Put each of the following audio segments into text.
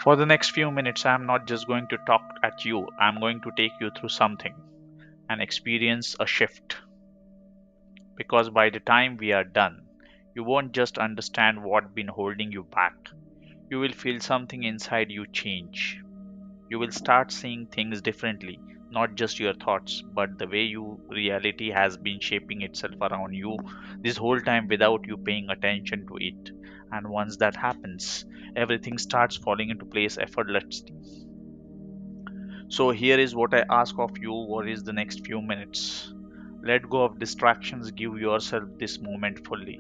For the next few minutes, I'm not just going to talk at you, I'm going to take you through something and experience a shift. Because by the time we are done, you won't just understand what's been holding you back. You will feel something inside you change. You will start seeing things differently, not just your thoughts, but the way you reality has been shaping itself around you this whole time without you paying attention to it. And once that happens, everything starts falling into place effortlessly. So here is what I ask of you. What is the next few minutes? Let go of distractions, give yourself this moment fully,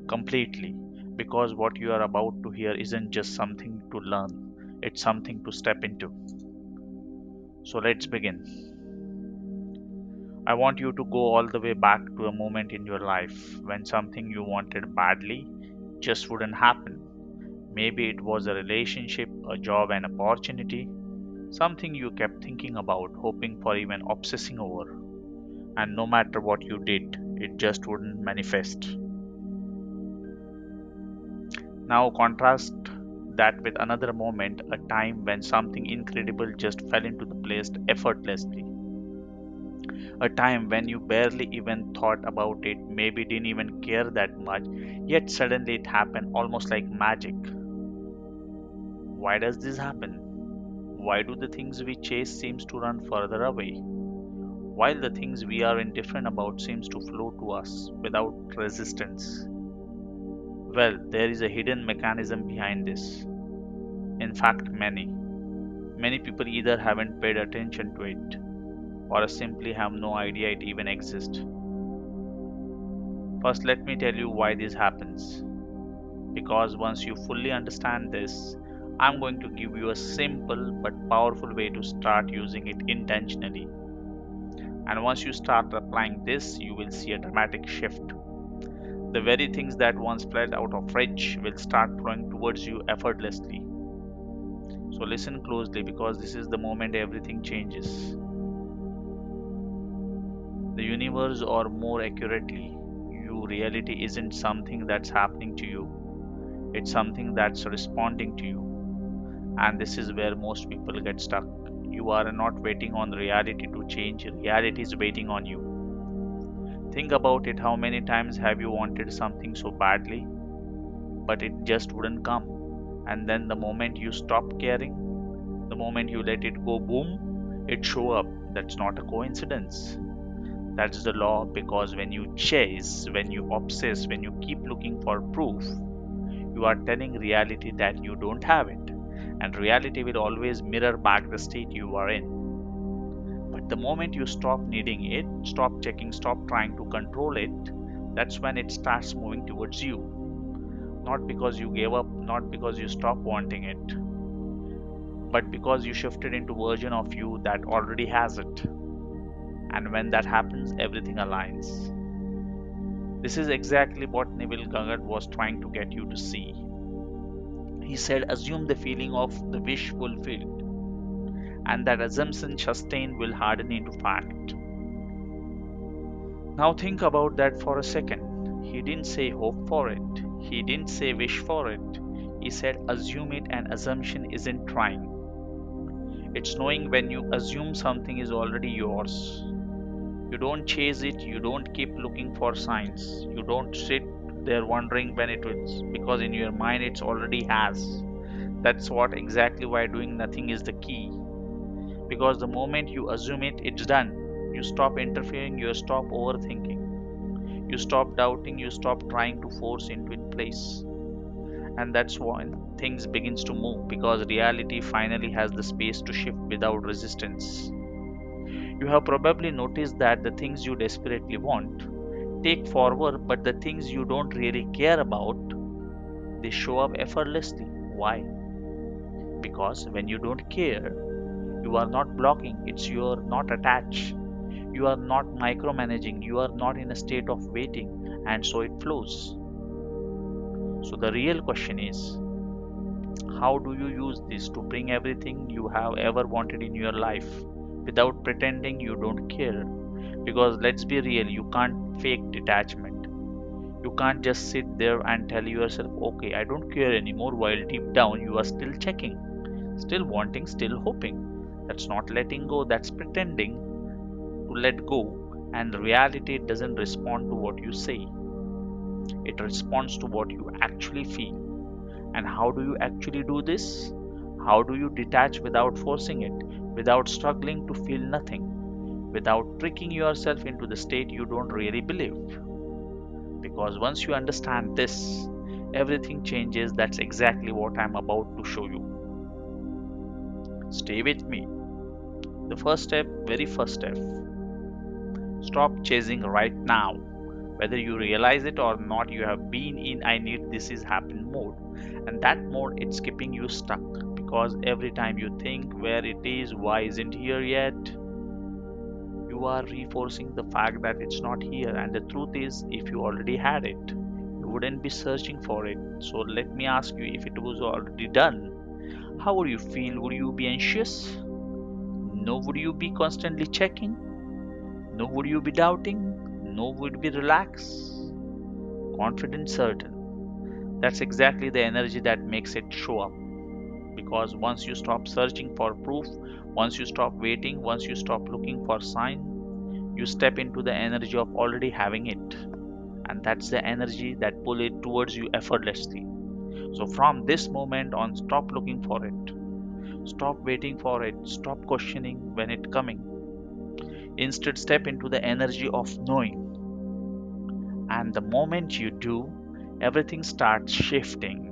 completely, because what you are about to hear isn't just something to learn, it's something to step into. So let's begin. I want you to go all the way back to a moment in your life when something you wanted badly just wouldn't happen. Maybe it was a relationship, a job, an opportunity, something you kept thinking about, hoping for, even obsessing over. And no matter what you did, it just wouldn't manifest. Now contrast that with another moment, a time when something incredible just fell into the place effortlessly. A time when you barely even thought about it, maybe didn't even care that much, yet suddenly it happened almost like magic. Why does this happen? Why do the things we chase seems to run further away? While the things we are indifferent about seems to flow to us without resistance. Well, there is a hidden mechanism behind this. In fact, many people either haven't paid attention to it or simply have no idea it even exists. First, let me tell you why this happens. Because once you fully understand this, I'm going to give you a simple but powerful way to start using it intentionally. And once you start applying this, you will see a dramatic shift. The very things that once fled out of reach will start flowing towards you effortlessly. So listen closely because this is the moment everything changes. The universe, or more accurately, you reality isn't something that's happening to you, it's something that's responding to you. And this is where most people get stuck. You are not waiting on reality to change, reality is waiting on you. Think about it, how many times have you wanted something so badly, but it just wouldn't come? And then the moment you stop caring, the moment you let it go, boom, it show up. That's not a coincidence. That's the law, because when you chase, when you obsess, when you keep looking for proof, you are telling reality that you don't have it. And reality will always mirror back the state you are in. But the moment you stop needing it, stop checking, stop trying to control it, that's when it starts moving towards you. Not because you gave up, not because you stopped wanting it, but because you shifted into a version of you that already has it. And when that happens, everything aligns. This is exactly what Neville Gagat was trying to get you to see. He said, assume the feeling of the wish fulfilled, and that assumption sustained will harden into fact. Now think about that for a second. He didn't say hope for it, he didn't say wish for it. He said assume it, and assumption isn't trying. It's knowing when you assume something is already yours. You don't chase it, you don't keep looking for signs, you don't sit there wondering when it is, because in your mind it's already has. That's what exactly why doing nothing is the key. Because the moment you assume it, it's done. You stop interfering, you stop overthinking, you stop doubting, you stop trying to force into its place. And that's when things begins to move, because reality finally has the space to shift without resistance. You have probably noticed that the things you desperately want take forward, but the things you don't really care about, they show up effortlessly. Why? Because when you don't care, you are not blocking, it's you are not attached. You are not micromanaging, you are not in a state of waiting, and so it flows. So the real question is, how do you use this to bring everything you have ever wanted in your life without pretending you don't care? Because let's be real, you can't fake detachment. You can't just sit there and tell yourself, okay, I don't care anymore, while deep down you are still checking. Still wanting, still hoping. That's not letting go, that's pretending to let go. And reality doesn't respond to what you say, it responds to what you actually feel. And how do you actually do this? How do you detach without forcing it, without struggling to feel nothing, without tricking yourself into the state you don't really believe? Because once you understand this, everything changes. That's exactly what I'm about to show you. Stay with me. The first step, very first step, stop chasing right now. Whether you realize it or not, you have been in I need this is happen mode. And that mode, it's keeping you stuck. Because every time you think where it is, why isn't here yet, you are reinforcing the fact that it's not here. And the truth is, if you already had it, you wouldn't be searching for it. So let me ask you, if it was already done, how would you feel? Would you be anxious? No. Would you be constantly checking? No. Would you be doubting? No. Would you be relaxed? Confident, certain. That's exactly the energy that makes it show up. Because once you stop searching for proof, once you stop waiting, once you stop looking for sign, you step into the energy of already having it. And that's the energy that pull it towards you effortlessly. So from this moment on, stop looking for it. Stop waiting for it. Stop questioning when it's coming. Instead, step into the energy of knowing. And the moment you do, everything starts shifting.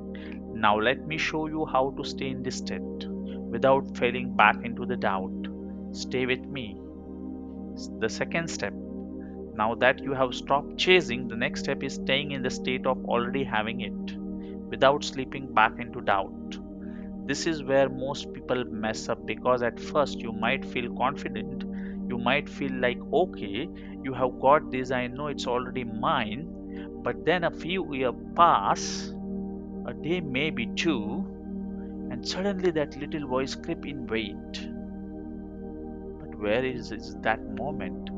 Now, let me show you how to stay in this state without falling back into the doubt. Stay with me. The second step, now that you have stopped chasing, the next step is staying in the state of already having it without slipping back into doubt. This is where most people mess up because at first you might feel confident, you might feel like, okay, you have got this, I know it's already mine. But then a few years pass, a day, maybe two, and suddenly that little voice creep in, wait. But where is that moment?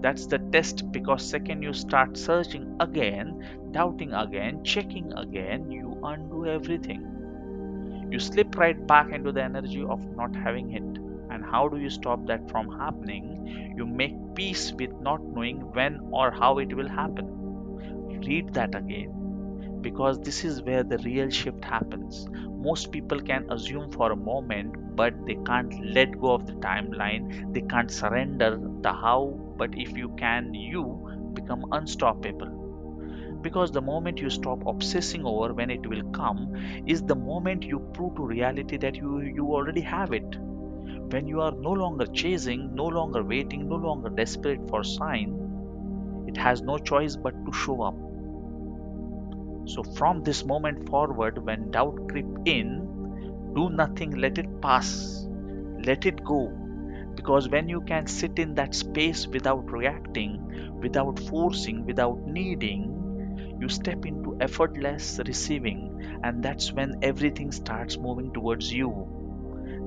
That's the test, because second you start searching again, doubting again, checking again, you undo everything. You slip right back into the energy of not having it. And how do you stop that from happening? You make peace with not knowing when or how it will happen. Read that again, because this is where the real shift happens. Most people can assume for a moment, but they can't let go of the timeline. They can't surrender the how, but if you can, you become unstoppable. Because the moment you stop obsessing over when it will come is the moment you prove to reality that you already have it. When you are no longer chasing, no longer waiting, no longer desperate for sign, it has no choice but to show up. So from this moment forward, when doubt creep in, do nothing, let it pass, let it go. Because when you can sit in that space without reacting, without forcing, without needing, you step into effortless receiving, and that's when everything starts moving towards you.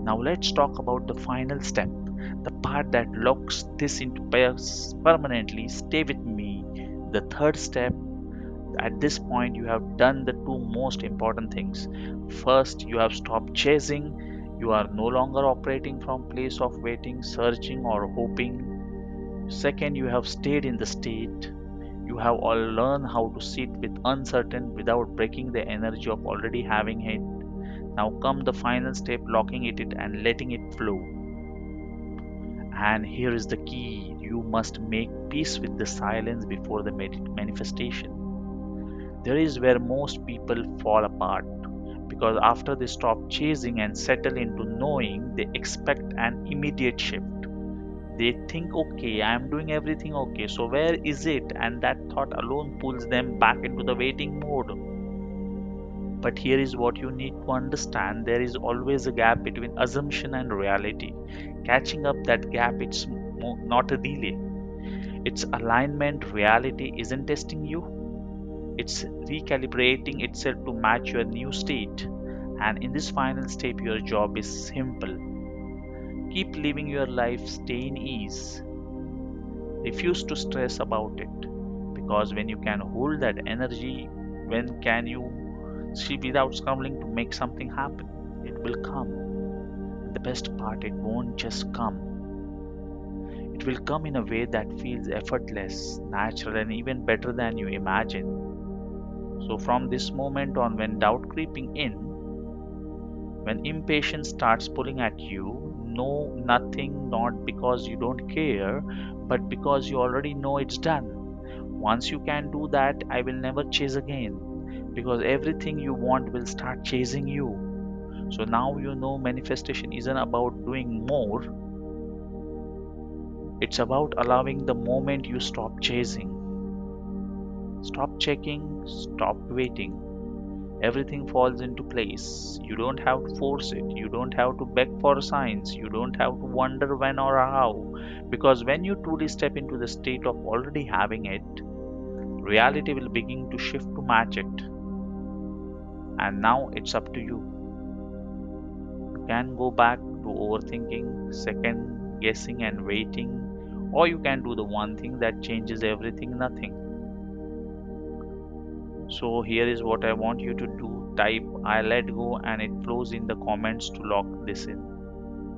Now let's talk about the final step, the part that locks this into place permanently. Stay with me. The third step, at this point, you have done the two most important things. First, you have stopped chasing. You are no longer operating from place of waiting, searching or hoping. Second, you have stayed in the state. You have all learned how to sit with uncertain without breaking the energy of already having it. Now come the final step, locking it and letting it flow. And here is the key. You must make peace with the silence before the manifestation. There is where most people fall apart. Because after they stop chasing and settle into knowing, they expect an immediate shift. They think, okay, I am doing everything okay, so where is it? And that thought alone pulls them back into the waiting mode. But here is what you need to understand, there is always a gap between assumption and reality. Catching up that gap, it's not a delay, it's alignment. Reality isn't testing you, it's recalibrating itself to match your new state. And in this final step, your job is simple: keep living your life, stay in ease, refuse to stress about it. Because when you can hold that energy, when can you see without scrambling to make something happen, it will come. And the best part, it won't just come. It will come in a way that feels effortless, natural, and even better than you imagine. So, from this moment on, when doubt creeping in, when impatience starts pulling at you, no, nothing, not because you don't care, but because you already know it's done. Once you can do that, I will never chase again because everything you want will start chasing you. So now you know manifestation isn't about doing more, it's about allowing the moment you stop chasing. Stop checking, stop waiting. Everything falls into place. You don't have to force it. You don't have to beg for signs. You don't have to wonder when or how. Because when you truly step into the state of already having it, reality will begin to shift to match it. And now it's up to you. You can go back to overthinking, second guessing, and waiting, or you can do the one thing that changes everything nothing. So, here is what I want you to do: type I let go and it flows in the comments to lock this in.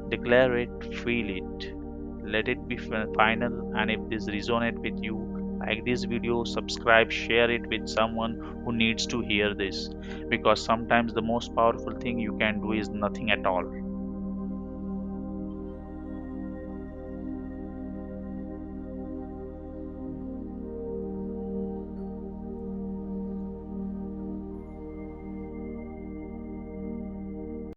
Declare it, feel it, let it be final. And if this resonates with you, like this video, subscribe, share it with someone who needs to hear this, because sometimes the most powerful thing you can do is nothing at all.